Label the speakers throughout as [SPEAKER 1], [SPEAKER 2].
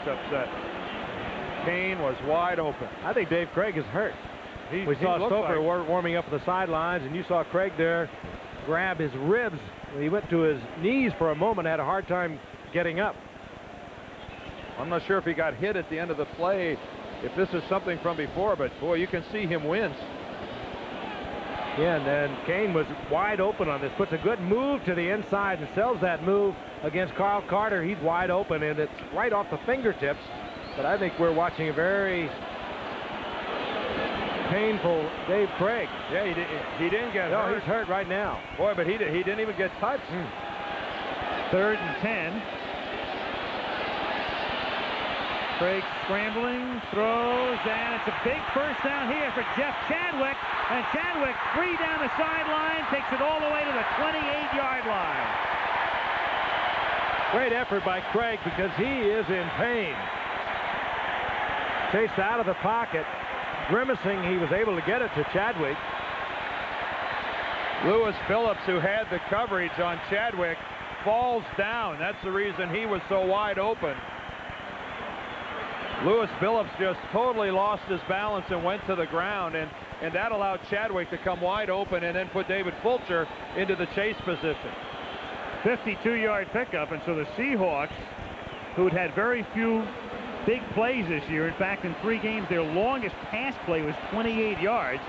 [SPEAKER 1] Craig's upset. Kane was wide open.
[SPEAKER 2] I think Dave Craig is hurt. We saw Stoper warming up at the sidelines, and you saw Craig there grab his ribs. He went to his knees for a moment, had a hard time getting up.
[SPEAKER 1] I'm not sure if he got hit at the end of the play, if this is something from before, but boy, you can see him wince.
[SPEAKER 2] Yeah, and then Kane was wide open on this. Puts a good move to the inside and sells that move against Carl Carter. He's wide open, and it's right off the fingertips. But I think we're watching a very painful Dave Craig.
[SPEAKER 1] Yeah, he didn't get hurt.
[SPEAKER 2] No, he's hurt right now.
[SPEAKER 1] Boy, but he didn't even get touched.
[SPEAKER 3] 3rd and 10. Craig scrambling, throws, and it's a big first down here for Jeff Chadwick. And Chadwick free down the sideline, takes it all the way to the 28-yard line.
[SPEAKER 2] Great effort by Craig because he is in pain. Chased out of the pocket. Grimacing, he was able to get it to Chadwick.
[SPEAKER 1] Lewis Phillips, who had the coverage on Chadwick, falls down. That's the reason he was so wide open. Lewis Phillips just totally lost his balance and went to the ground, and that allowed Chadwick to come wide open and then put David Fulcher into the chase position.
[SPEAKER 3] 52-yard pickup, and so the Seahawks, who'd had very few big plays this year, in fact, in 3 games, their longest pass play was 28 yards,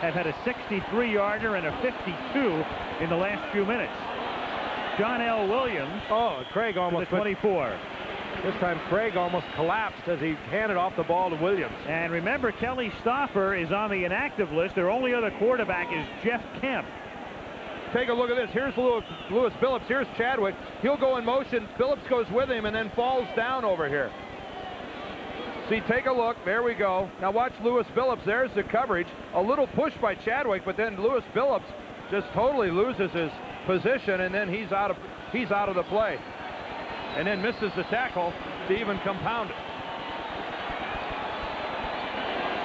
[SPEAKER 3] have had a 63-yarder and a 52 in the last few minutes. John L. Williams.
[SPEAKER 2] Oh, Craig almost
[SPEAKER 3] to the 24.
[SPEAKER 2] This time Craig almost collapsed as he handed off the ball to Williams.
[SPEAKER 3] And remember, Kelly Stoffer is on the inactive list. Their only other quarterback is Jeff Kemp.
[SPEAKER 1] Take a look at this. Here's Lewis Phillips. Here's Chadwick. He'll go in motion. Phillips goes with him and then falls down over here. See, take a look. There we go. Now watch Lewis Phillips. There's the coverage. A little push by Chadwick, but then Lewis Phillips just totally loses his position, and then he's out of the play. And then misses the tackle to even compound it.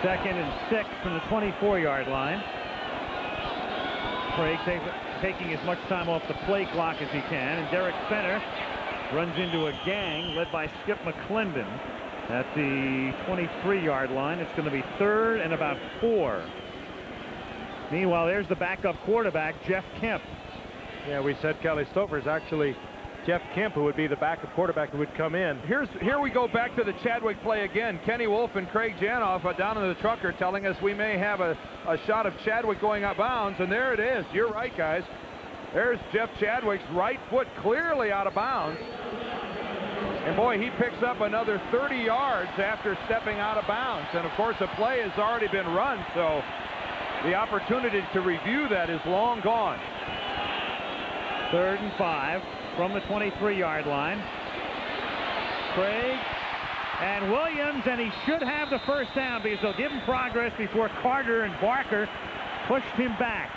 [SPEAKER 3] 2nd and 6 from the 24-yard line. Craig taking as much time off the play clock as he can, and Derek Fenner runs into a gang led by Skip McClendon at the 23-yard line. It's going to be 3rd and about 4. Meanwhile, there's the backup quarterback, Jeff Kemp.
[SPEAKER 2] Yeah, we said Kelly Stover is actually Jeff Kemp, who would be the backup quarterback who would come in.
[SPEAKER 1] Here we go back to the Chadwick play again. Kenny Wolf and Craig Janoff down in the trucker telling us we may have a shot of Chadwick going out bounds, and there it is. You're right, guys. There's Jeff Chadwick's right foot clearly out of bounds. And boy, he picks up another 30 yards after stepping out of bounds. And of course, the play has already been run, so the opportunity to review that is long gone.
[SPEAKER 3] 3rd and 5 from the 23-yard line. Craig and Williams, and he should have the first down because they'll give him progress before Carter and Barker pushed him back.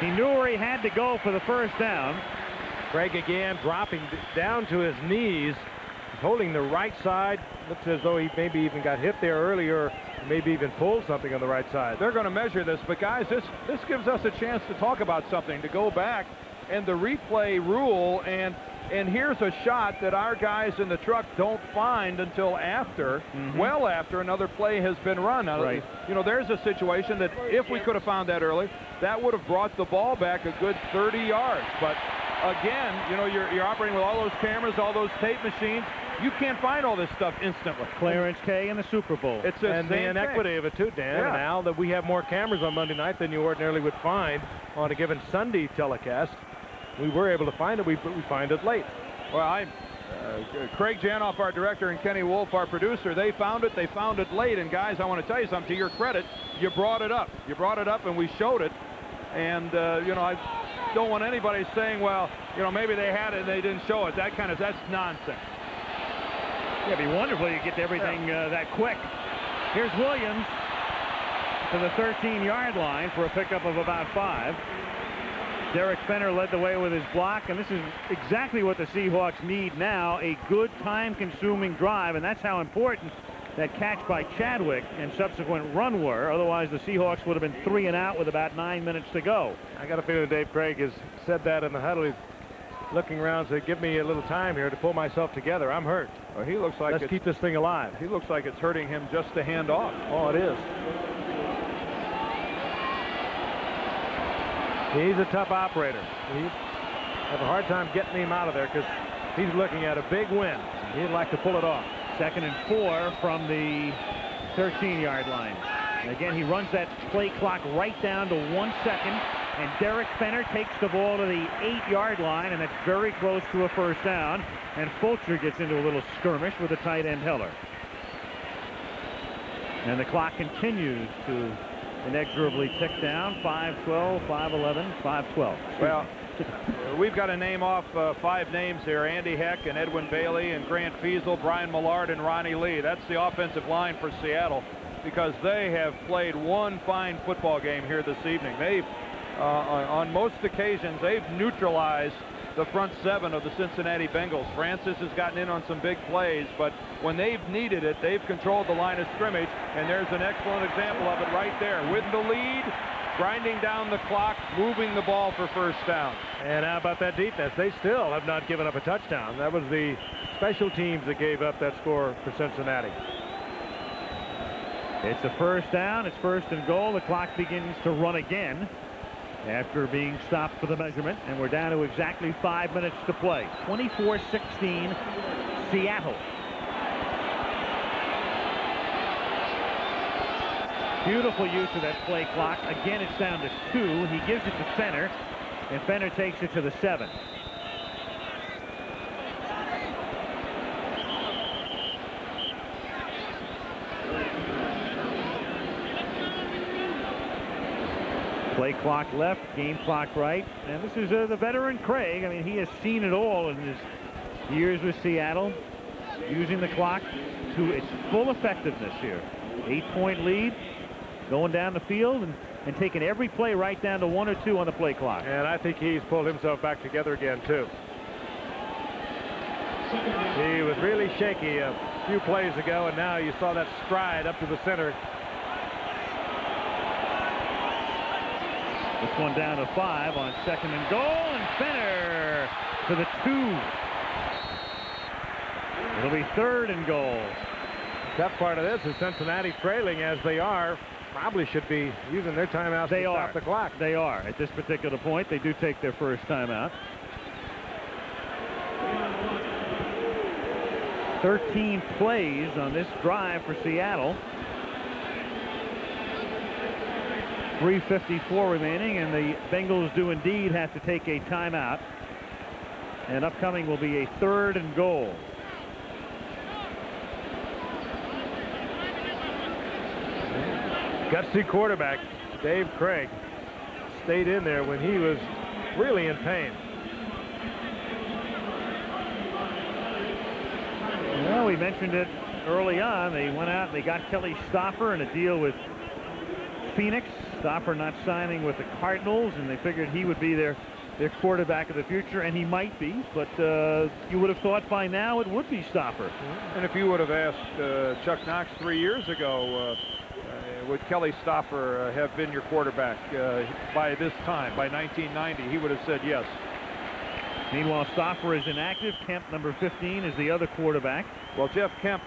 [SPEAKER 3] He knew where he had to go for the first down.
[SPEAKER 2] Craig again dropping down to his knees, holding the right side. Looks as though he maybe even got hit there earlier, maybe even pulled something on the right side.
[SPEAKER 1] They're going to measure this, but guys, this gives us a chance to talk about something, to go back and the replay rule, and here's a shot that our guys in the truck don't find until after, well after another play has been run. Now,
[SPEAKER 3] right.
[SPEAKER 1] You know, there's a situation that if we could have found that early, that would have brought the ball back a good 30 yards. But again, you know, you're operating with all those cameras, all those tape machines. You can't find all this stuff instantly.
[SPEAKER 3] Clarence K in the Super Bowl.
[SPEAKER 2] It's the inequity of it too, Dan.
[SPEAKER 1] Yeah.
[SPEAKER 2] And now that we have more cameras on Monday night than you ordinarily would find on a given Sunday telecast, we were able to find it. We find it late.
[SPEAKER 1] Well, Craig Janoff, our director, and Kenny Wolf, our producer, they found it. They found it late. And guys, I want to tell you something. To your credit, you brought it up. You brought it up, and we showed it. And you know, I don't want anybody saying, well, you know, maybe they had it and they didn't show it. That's nonsense.
[SPEAKER 3] Yeah, it'd be wonderful you get everything that quick. Here's Williams to the 13-yard line for a pickup of about 5. Derek Fenner led the way with his block, and this is exactly what the Seahawks need now, a good time-consuming drive, and that's how important that catch by Chadwick and subsequent run were. Otherwise, the Seahawks would have been 3 and out with about 9 minutes to go.
[SPEAKER 2] I got a feeling Dave Craig has said that in the huddle. looking around, saying, give me a little time here to pull myself together. I'm hurt.
[SPEAKER 1] Well, he looks like
[SPEAKER 2] Let's keep this thing alive.
[SPEAKER 1] He looks like it's hurting him just to hand off.
[SPEAKER 2] Oh, it is. He's a tough operator. He have a hard time getting him out of there because he's looking at a big win. He'd like to pull it off.
[SPEAKER 3] 2nd and 4 from the 13-yard line. And again, he runs that play clock right down to 1 second. And Derek Fenner takes the ball to the 8-yard line, and that's very close to a first down. And Fulcher gets into a little skirmish with the tight end Heller. And the clock continues to inexorably tick down. 5-12, 5-11, 5-12.
[SPEAKER 1] Well, we've got to name off 5 names here. Andy Heck and Edwin Bailey and Grant Feasel, Brian Millard and Ronnie Lee. That's the offensive line for Seattle, because they have played one fine football game here this evening. They've on most occasions, they've neutralized the front 7 of the Cincinnati Bengals. Francis has gotten in on some big plays, but when they've needed it, they've controlled the line of scrimmage, and there's an excellent example of it right there. With the lead, grinding down the clock, moving the ball for first down.
[SPEAKER 2] And how about that defense? They still have not given up a touchdown. That was the special teams that gave up that score for Cincinnati.
[SPEAKER 3] It's a first down. It's 1st and goal. The clock begins to run again after being stopped for the measurement, and we're down to exactly 5 minutes to play. 24-16 Seattle. Beautiful use of that play clock. Again, it's down to 2. He gives it to Fenner, and Fenner takes it to the 7. Play clock left, game clock right. And this is the veteran Craig. I mean, he has seen it all in his years with Seattle, using the clock to its full effectiveness here. 8-point lead, going down the field and taking every play right down to 1 or 2 on the play clock.
[SPEAKER 2] And I think he's pulled himself back together again, too. He was really shaky a few plays ago, and now you saw that stride up to the center.
[SPEAKER 3] This one down to 5 on 2nd and goal, and Fenner to the 2. It'll be 3rd and goal.
[SPEAKER 2] The tough part of this is Cincinnati, trailing as they are, probably should be using their timeouts to stop the clock.
[SPEAKER 3] They are. At this particular point, they do take their first timeout. 13 plays on this drive for Seattle. 3:54 remaining, and the Bengals do indeed have to take a timeout. And upcoming will be a 3rd and goal.
[SPEAKER 2] Gutsy quarterback Dave Craig stayed in there when he was really in pain.
[SPEAKER 3] Well, we mentioned it early on. They went out and they got Kelly Stoffer in a deal with Phoenix. Stoffer not signing with the Cardinals, and they figured he would be their quarterback of the future, and he might be, but you would have thought by now it would be Stoffer.
[SPEAKER 1] And if you would have asked Chuck Knox 3 years ago, would Kelly Stoffer have been your quarterback by this time, by 1990, he would have said yes.
[SPEAKER 3] Meanwhile, Stoffer is inactive. Kemp, number 15, is the other quarterback.
[SPEAKER 1] Well, Jeff Kemp,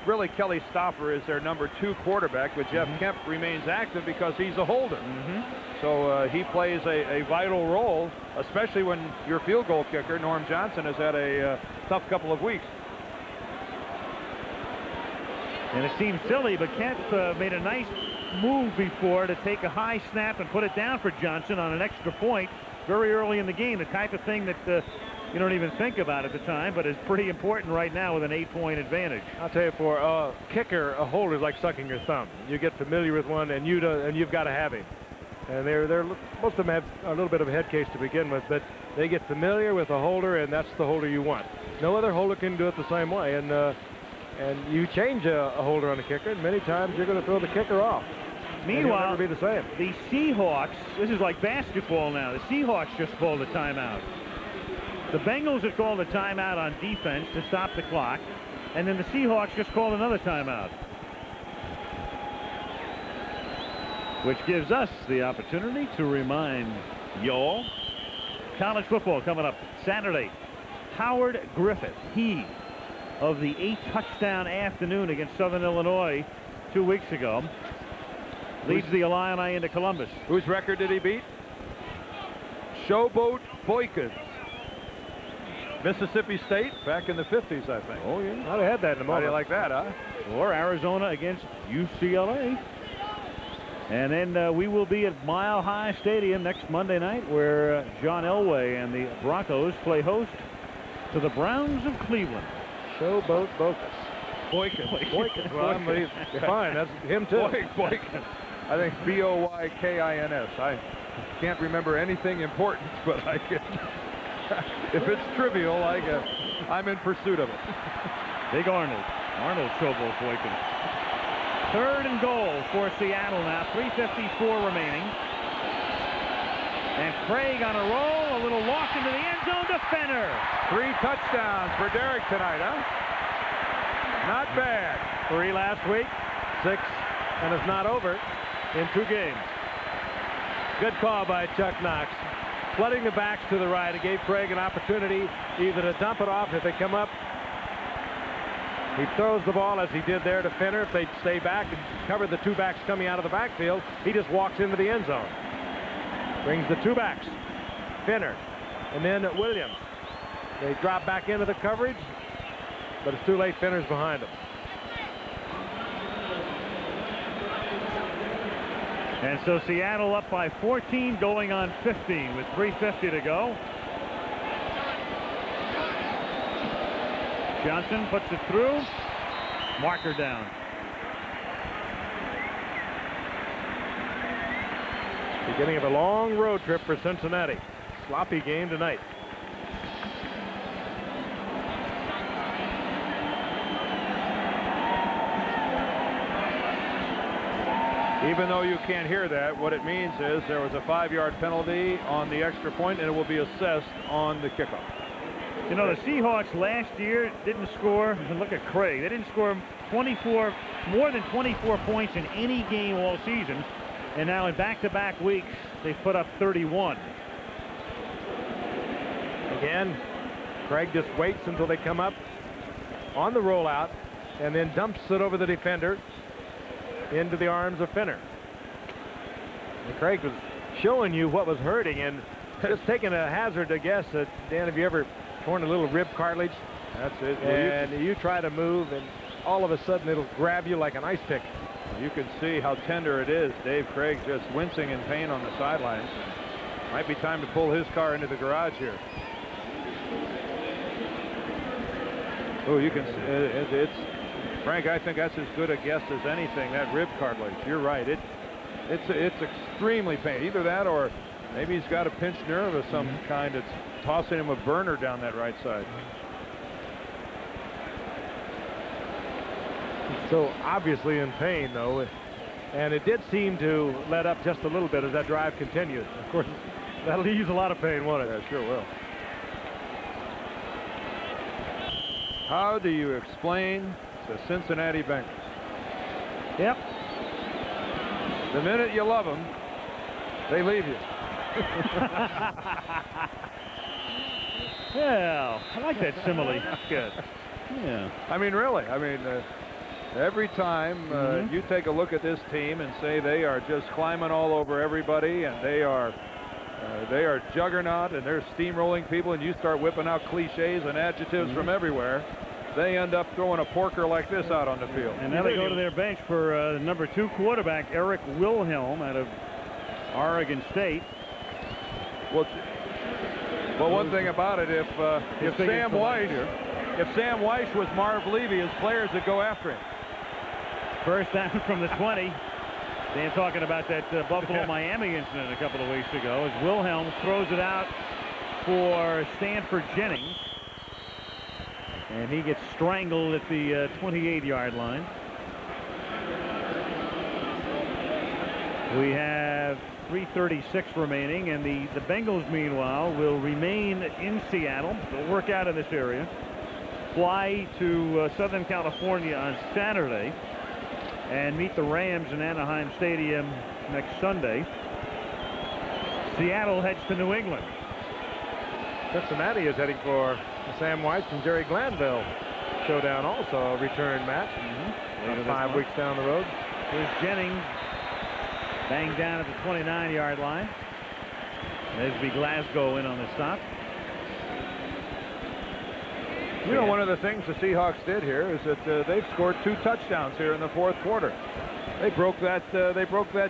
[SPEAKER 1] really Kelly Stoffer is their number 2 quarterback, but Jeff Kemp remains active because he's a holder. So he plays a vital role, especially when your field goal kicker, Norm Johnson, has had a tough couple of weeks.
[SPEAKER 3] And it seems silly, but Kemp made a nice move before to take a high snap and put it down for Johnson on an extra point very early in the game, the type of thing that you don't even think about at the time, but is pretty important right now with an 8-point advantage.
[SPEAKER 2] I'll tell you, for a kicker, a holder is like sucking your thumb. You get familiar with one, and you've got to have him. And most of them have a little bit of a head case to begin with, but they get familiar with a holder, and that's the holder you want. No other holder can do it the same way, and you change a holder on a kicker, and many times you're going to throw the kicker off.
[SPEAKER 3] Meanwhile,
[SPEAKER 2] it'll never be the same.
[SPEAKER 3] The Seahawks, this is like basketball now. The Seahawks just called a timeout. The Bengals have called a timeout on defense to stop the clock, and then the Seahawks just called another timeout, which gives us the opportunity to remind y'all College football coming up Saturday. Howard Griffith, he of the 8-touchdown afternoon against Southern Illinois 2 weeks ago, leads the Illini into Columbus.
[SPEAKER 1] Whose record did he beat? Showboat Boykins. Mississippi State back in the 50s, I think.
[SPEAKER 3] Oh, yeah.
[SPEAKER 2] I'd have had that in a
[SPEAKER 1] How do
[SPEAKER 2] moment.
[SPEAKER 1] you like that, huh?
[SPEAKER 3] Or Arizona against UCLA. And then we will be at Mile High Stadium next Monday night, where John Elway and the Broncos play host to the Browns of Cleveland.
[SPEAKER 2] Showboat Boykins.
[SPEAKER 1] Boykins.
[SPEAKER 2] Well, you're fine. That's him too.
[SPEAKER 1] Boykins. I think B-O-Y-K-I-N-S. I can't remember anything important, but I can. If it's trivial, I'm in pursuit of it.
[SPEAKER 3] Big Arnold. Arnold Showboat Boykins. 3rd and goal for Seattle now. 3:54 remaining. And Craig on a roll. A little walk into the end zone to Fenner.
[SPEAKER 1] 3 touchdowns for Derek tonight, huh? Not bad.
[SPEAKER 2] 3 last week, 6, and it's not over in 2 games. Good call by Chuck Knox. Flooding the backs to the right. It gave Craig an opportunity either to dump it off if they come up. He throws the ball as he did there to Fenner. If they stay back and cover the 2 backs coming out of the backfield, he just walks into the end zone. Brings the 2 backs. Fenner and then Williams. They drop back into the coverage, but it's too late. Fenner's behind them.
[SPEAKER 3] And so Seattle up by 14 going on 15 with 3:50 to go. Johnson puts it through. Marker down.
[SPEAKER 2] Beginning of a long road trip for Cincinnati. Sloppy game tonight.
[SPEAKER 1] Even though you can't hear that, what it means is there was a 5-yard penalty on the extra point, and it will be assessed on the kickoff.
[SPEAKER 3] You know, the Seahawks last year didn't score, and look at Craig, they didn't score more than 24 points in any game all season, and now in back-to-back weeks they've put up 31.
[SPEAKER 2] Again, Craig just waits until they come up on the rollout and then dumps it over the defender into the arms of Fenner. And Craig was showing you what was hurting and just taking a hazard to guess. Dan, have you ever torn a little rib cartilage?
[SPEAKER 1] That's it.
[SPEAKER 2] And you try to move, and all of a sudden it'll grab you like an ice pick.
[SPEAKER 1] You can see how tender it is. Dave Craig just wincing in pain on the sidelines. Might be time to pull his car into the garage here. Oh, you can see it's Frank, I think that's as good a guess as anything, that rib cartilage. You're right. It's extremely painful. Either that or maybe he's got a pinched nerve of some kind that's tossing him a burner down that right side.
[SPEAKER 2] So obviously in pain, though, and it did seem to let up just a little bit as that drive continued. Of course, that'll ease a lot of pain, won't it?
[SPEAKER 1] Yeah, sure will. How do you explain the Cincinnati Bengals?
[SPEAKER 3] Yep.
[SPEAKER 1] The minute you love them, they leave you.
[SPEAKER 3] Well, I like that simile.
[SPEAKER 1] That's good.
[SPEAKER 3] Yeah.
[SPEAKER 1] I mean, really. I mean, every time you take a look at this team and say they are just climbing all over everybody, and they are juggernaut, and they're steamrolling people, and you start whipping out cliches and adjectives from everywhere, they end up throwing a porker like this out on the field.
[SPEAKER 3] And now they go to their bench for number 2 quarterback Eric Wilhelm out of Oregon State.
[SPEAKER 1] Well, one thing about it, if Sam Weiss was Marv Levy, his players would go after him.
[SPEAKER 3] First down from the 20. Dan talking about that Buffalo-Miami incident a couple of weeks ago as Wilhelm throws it out for Stanford Jennings. And he gets strangled at the 28-yard line. We have 3:36 remaining, and the Bengals, meanwhile, will remain in Seattle. They'll work out in this area. Fly to Southern California on Saturday and meet the Rams in Anaheim Stadium next Sunday. Seattle heads to New England.
[SPEAKER 2] Cincinnati is heading for the Sam White and Jerry Glanville showdown, also a return match. 5 weeks down the road.
[SPEAKER 3] Here's Jennings, banged down at the 29-yard line. Nesby Glasgow in on the stop.
[SPEAKER 1] You know, one of the things the Seahawks did here is that they've scored 2 touchdowns here in the fourth quarter. They broke that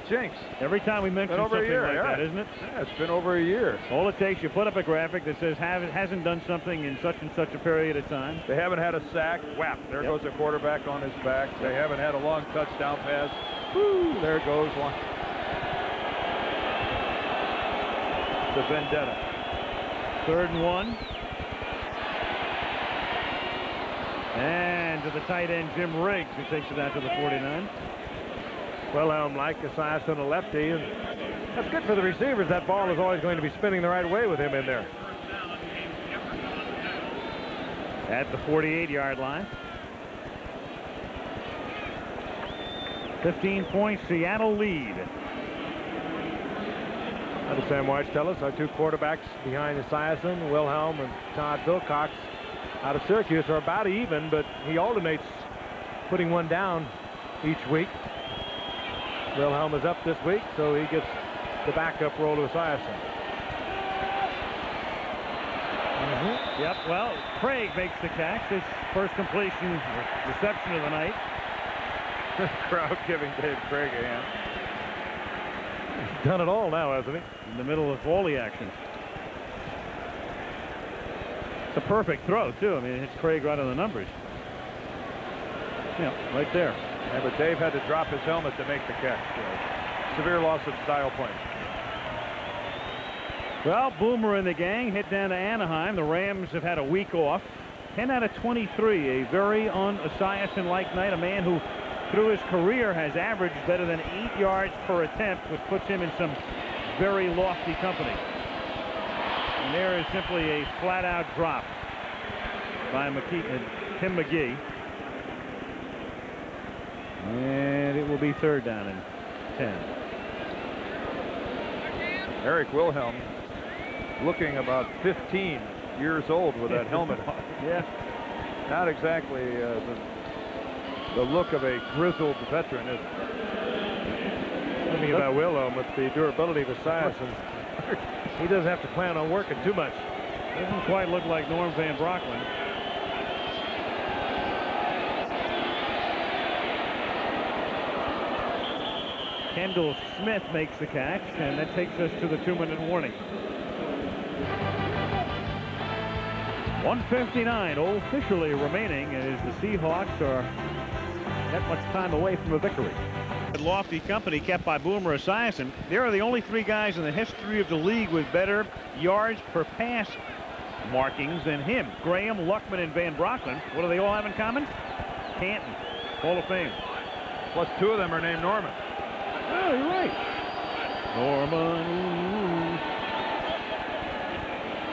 [SPEAKER 1] jinx.
[SPEAKER 3] Every time we mention something like that, isn't it?
[SPEAKER 1] Yeah, it's been over a year.
[SPEAKER 3] All it takes, you put up a graphic that says hasn't done something in such and such a period of time.
[SPEAKER 1] They haven't had a sack. Whap! There goes the quarterback on his back. They haven't had a long touchdown pass. Woo! There goes one. The vendetta.
[SPEAKER 3] 3rd and 1. And to the tight end, Jim Riggs, who takes it out to the 49.
[SPEAKER 2] Wilhelm like Esiason, a lefty, and that's good for the receivers. That ball is always going to be spinning the right way with him in there.
[SPEAKER 3] At the 48-yard line. 15-point Seattle lead.
[SPEAKER 2] How did Sam White tell us? Our 2 quarterbacks behind Esiason, Wilhelm and Todd Wilcox out of Syracuse are about even, but he alternates putting one down each week. Wilhelm is up this week, so he gets the backup role of Esiason.
[SPEAKER 3] Yep, well, Craig makes the catch. His first completion reception of the night.
[SPEAKER 1] Crowd giving Dave Craig a hand.
[SPEAKER 2] He's done it all now, hasn't he?
[SPEAKER 3] In the middle of all the action. It's a perfect throw, too. I mean, it hits Craig right on the numbers. Yeah, right there.
[SPEAKER 1] Yeah, but Dave had to drop his helmet to make the catch. Severe loss of style points.
[SPEAKER 3] Well, Boomer and the gang hit down to Anaheim. The Rams have had a week off. 10 out of 23, a very un-Esiason-like night. A man who, through his career, has averaged better than 8 yards per attempt, which puts him in some very lofty company. And there is simply a flat-out drop by Tim McGee. And it will be 3rd down and 10.
[SPEAKER 1] Eric Wilhelm looking about 15 years old with that helmet on.
[SPEAKER 3] Yeah.
[SPEAKER 1] Not exactly the look of a grizzled veteran, is it?
[SPEAKER 2] Thinking about Wilhelm with the durability of Esiason. He doesn't have to plan on working too much.
[SPEAKER 3] Doesn't quite look like Norm Van Brocklin. Kendall Smith makes the catch, and that takes us to the 2-minute warning. 1:59 officially remaining as the Seahawks are that much time away from a victory. Lofty company kept by Boomer Esiason. There are the only 3 guys in the history of the league with better yards per pass markings than him. Graham, Luckman, and Van Brocklin. What do they all have in common? Canton, Hall of Fame.
[SPEAKER 1] Plus 2 of them are named Norman.
[SPEAKER 3] Oh, you're right. Norman.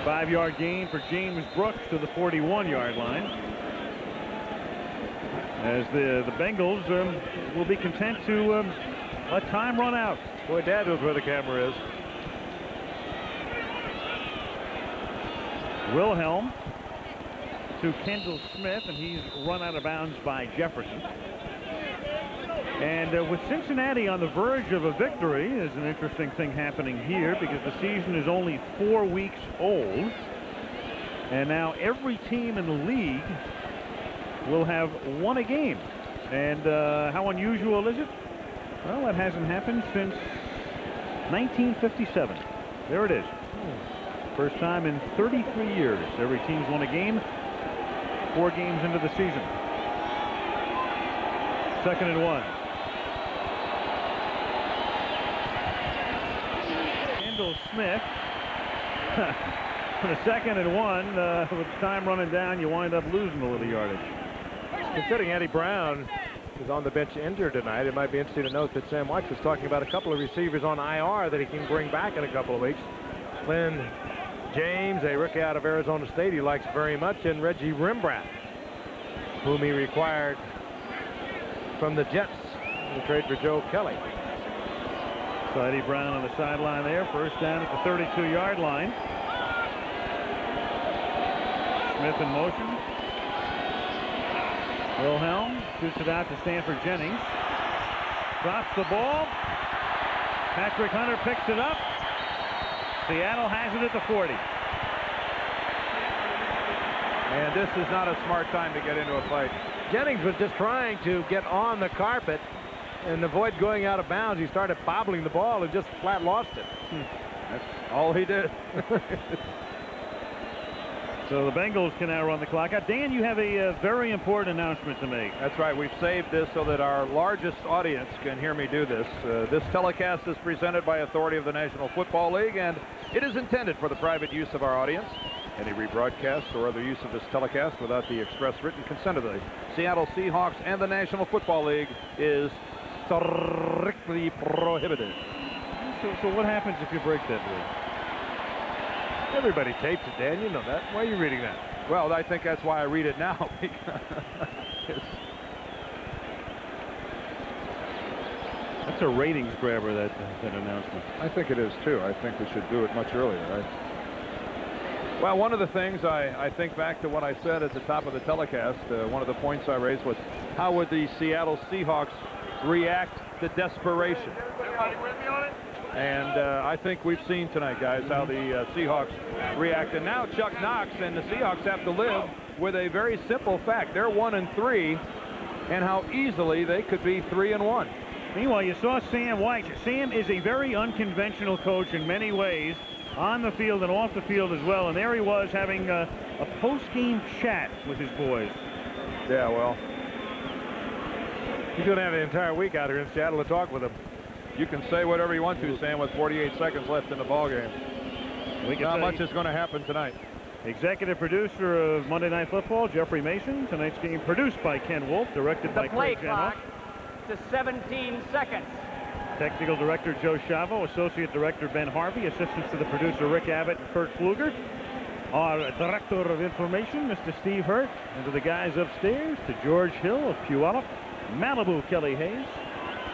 [SPEAKER 3] 5-yard gain for James Brooks to the 41-yard line. As the Bengals will be content to let time run out.
[SPEAKER 2] Boy, Dad knows where the camera is.
[SPEAKER 3] Wilhelm to Kendall Smith, and he's run out of bounds by Jefferson. And with Cincinnati on the verge of a victory, there's an interesting thing happening here because the season is only 4 weeks old. And now every team in the league will have won a game. And how unusual is it? Well, that hasn't happened since 1957. There it is. First time in 33 years. Every team's won a game 4 games into the season. 2nd and 1. Kendall Smith. For the 2nd and 1, with time running down, you wind up losing a little yardage.
[SPEAKER 2] Considering Eddie Brown is on the bench injured tonight, it might be interesting to note that Sam White was talking about a couple of receivers on IR that he can bring back in a couple of weeks. Lynn James, a rookie out of Arizona State he likes very much, and Reggie Rembrandt, whom he required from the Jets in the trade for Joe Kelly.
[SPEAKER 3] So Eddie Brown on the sideline there. First down at the 32-yard line. Smith in motion. Wilhelm shoots it out to Stanford Jennings. Drops the ball. Patrick Hunter picks it up. Seattle has it at the 40.
[SPEAKER 1] And this is not a smart time to get into a fight.
[SPEAKER 2] Jennings was just trying to get on the carpet and avoid going out of bounds. He started bobbling the ball and just flat lost it.
[SPEAKER 1] That's all he did.
[SPEAKER 3] So the Bengals can now run the clock out. Dan, you have a very important announcement to make.
[SPEAKER 1] That's right. We've saved this so that our largest audience can hear me do this. This telecast is presented by authority of the National Football League, and it is intended for the private use of our audience. Any rebroadcast or other use of this telecast without the express written consent of the Seattle Seahawks and the National Football League is strictly prohibited.
[SPEAKER 3] So what happens if you break that rule?
[SPEAKER 2] Everybody tapes it, Dan. You know that. Why are you reading that?
[SPEAKER 1] Well, I think that's why I read it now.
[SPEAKER 3] That's a ratings grabber, that announcement.
[SPEAKER 1] I think it is, too. I think we should do it much earlier. Well, one of the things I think back to what I said at the top of the telecast, one of the points I raised was how would the Seattle Seahawks react to desperation?
[SPEAKER 4] Everybody with me on it?
[SPEAKER 1] And I think we've seen tonight, guys, how the Seahawks react. And now Chuck Knox and the Seahawks have to live with a very simple fact. They're 1-3, and how easily they could be 3-1.
[SPEAKER 3] Meanwhile, you saw Sam White. Sam is a very unconventional coach in many ways, on the field and off the field as well. And there he was having a post-game chat with his boys.
[SPEAKER 1] Yeah, well,
[SPEAKER 2] He's going to have an entire week out here in Seattle to talk with them.
[SPEAKER 1] you can say whatever you want to, Sam, with 48 seconds left in the ballgame. Not much is going to happen tonight.
[SPEAKER 3] Executive producer of Monday Night Football, Jeffrey Mason. Tonight's game produced by Ken Wolf, directed by Craig Janoff.
[SPEAKER 4] To 17 seconds.
[SPEAKER 3] Technical director Joe Chavo, associate director Ben Harvey, assistants to the producer Rick Abbott and Kurt Pfluger. Our director of information, Mr. Steve Hurt, and to the guys upstairs, to George Hill of Puyallup, Malibu, Kelly Hayes.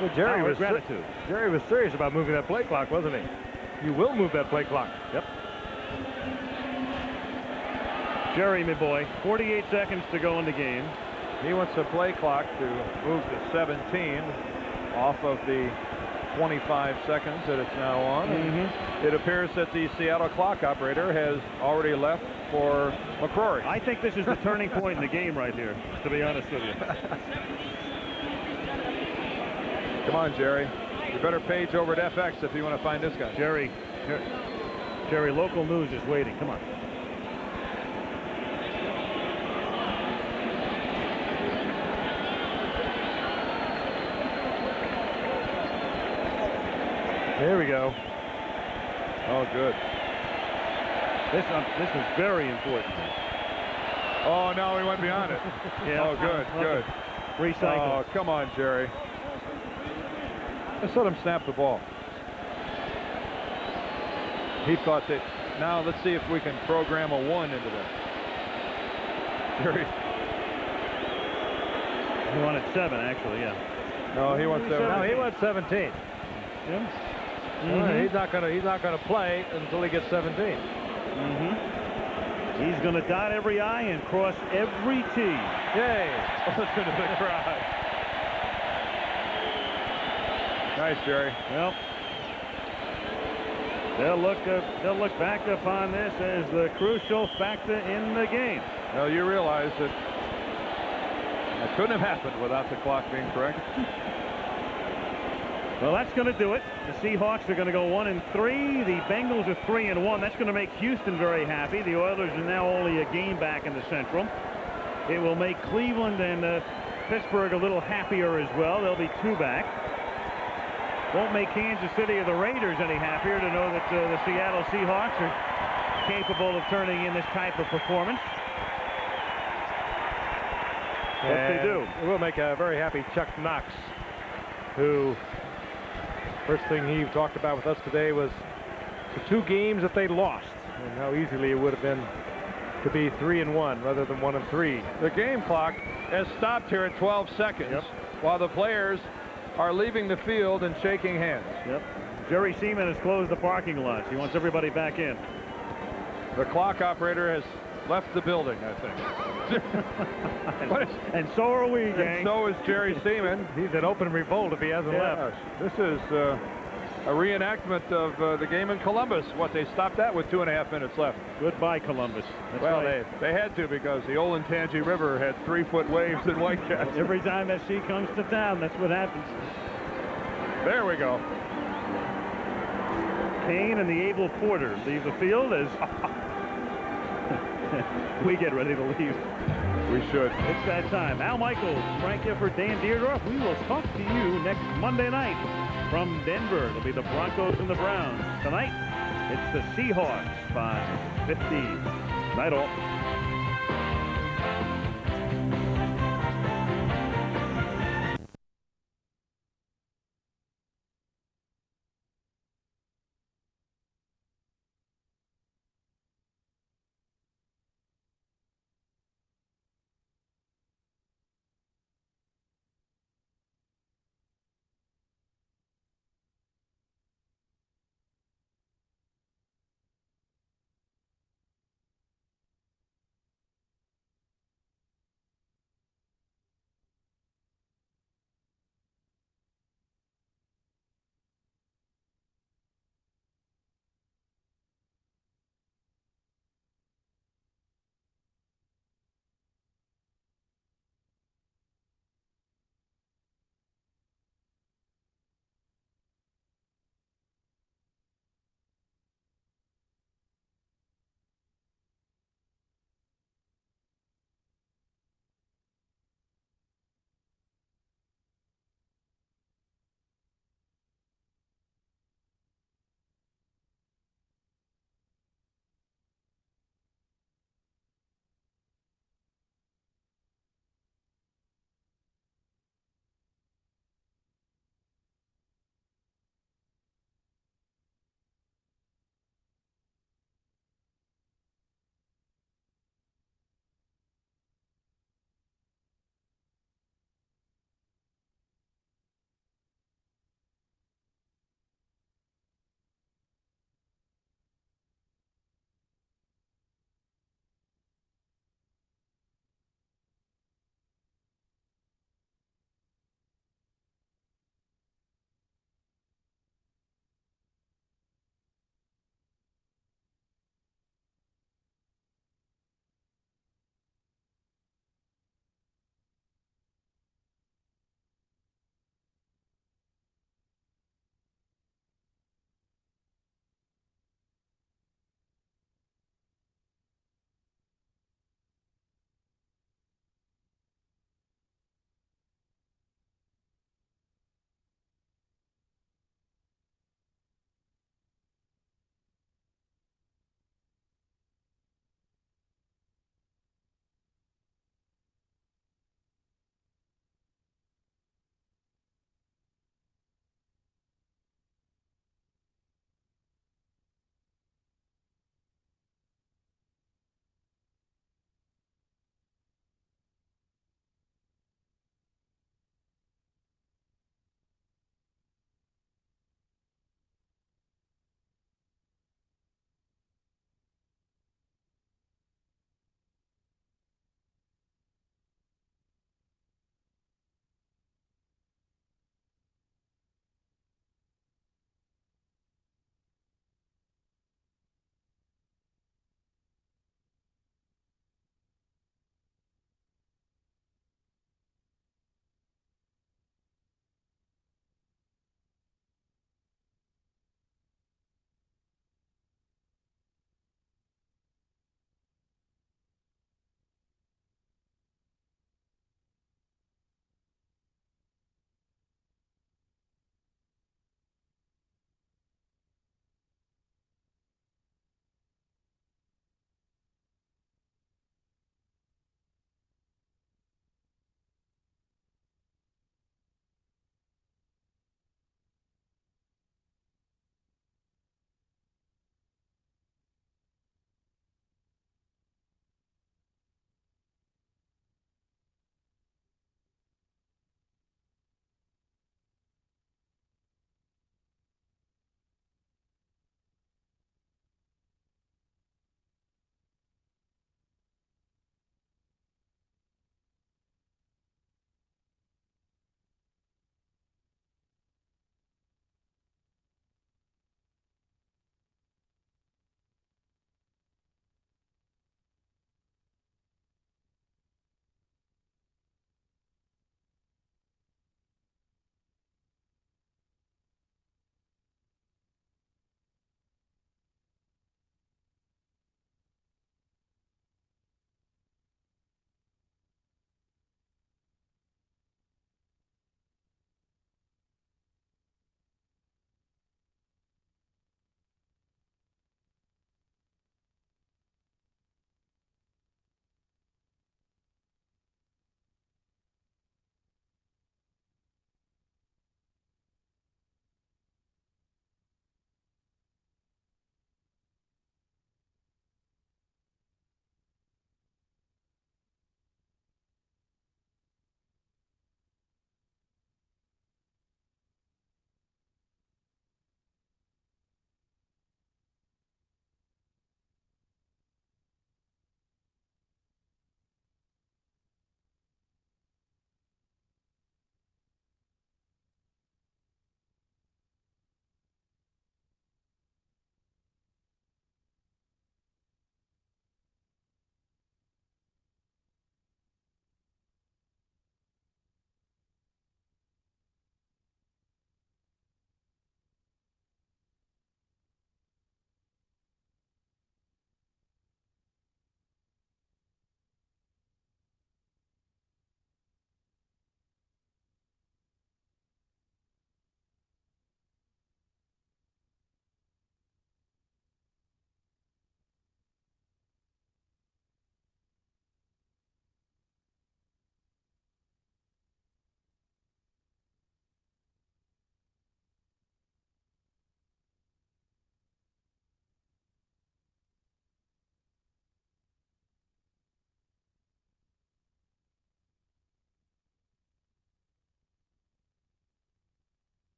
[SPEAKER 2] Well, Jerry was
[SPEAKER 3] gratitude.
[SPEAKER 2] Jerry was serious about moving that play clock, wasn't he? You will move that play clock.
[SPEAKER 3] Yep. Jerry, my boy, 48 seconds to go in the game.
[SPEAKER 1] He wants the play clock to move to 17 off of the 25 seconds that it's now on. It appears that the Seattle clock operator has already left for McCrory.
[SPEAKER 3] I think this is the turning point in the game right here, to be honest with you.
[SPEAKER 1] Come on, Jerry. You better page over at FX if you want to find this guy.
[SPEAKER 3] Jerry, local news is waiting. Come on.
[SPEAKER 2] There we go.
[SPEAKER 1] Oh, good.
[SPEAKER 3] This is very important.
[SPEAKER 1] Oh, no, he went beyond it.
[SPEAKER 3] Yeah.
[SPEAKER 1] Oh, good, good.
[SPEAKER 3] Recycle.
[SPEAKER 1] Oh, come on, Jerry. Just let him snap the ball. He thought that. Now let's see if we can program a 1 into that. Jerry.
[SPEAKER 3] He wanted 7, actually, yeah.
[SPEAKER 1] No, he wants 7.
[SPEAKER 2] No, he wants 17.
[SPEAKER 3] Yeah.
[SPEAKER 2] He's not gonna play until he gets 17.
[SPEAKER 3] He's going to dot every I and cross every T.
[SPEAKER 2] Yay!
[SPEAKER 1] Listen to the crowd. Nice, Jerry.
[SPEAKER 3] Well, they'll look back upon this as the crucial factor in the game.
[SPEAKER 1] Well, you realize that couldn't have happened without the clock being correct.
[SPEAKER 3] Well, that's going to do it. The Seahawks are going to go 1-3. The Bengals are 3-1. That's going to make Houston very happy. The Oilers are now only a game back in the Central. It will make Cleveland and Pittsburgh a little happier as well. They'll be 2 back. Won't make Kansas City or the Raiders any happier to know that the Seattle Seahawks are capable of turning in this type of performance. Yes, they do.
[SPEAKER 2] It will make a very happy Chuck Knox, who first thing he talked about with us today was the 2 games that they lost and how easily it would have been to be 3-1 rather than 1-3.
[SPEAKER 1] The game clock has stopped here at 12 seconds while the players are leaving the field and shaking hands.
[SPEAKER 3] Yep. Jerry Seaman has closed the parking lots. He wants everybody back in.
[SPEAKER 1] The clock operator has left the building, I think.
[SPEAKER 3] And so are we, gang.
[SPEAKER 1] And so is Jerry Seaman.
[SPEAKER 2] He's an open revolt if he hasn't left.
[SPEAKER 1] This is a reenactment of the game in Columbus. They stopped that with 2.5 minutes left.
[SPEAKER 3] Goodbye, Columbus. That's
[SPEAKER 1] well,
[SPEAKER 3] right.
[SPEAKER 1] they had to, because the Olentangy River had 3-foot waves in Whitecap.
[SPEAKER 3] Every time that sea comes to town, that's what happens.
[SPEAKER 1] There we go.
[SPEAKER 3] Kane and the able Porter leave the field as we get ready to leave.
[SPEAKER 1] We should.
[SPEAKER 3] It's that time. Al Michaels, Frank Gifford, Dan Deerdorf. We will talk to you next Monday night from Denver. It'll be the Broncos and the Browns. Tonight, it's the Seahawks by 15. Night all.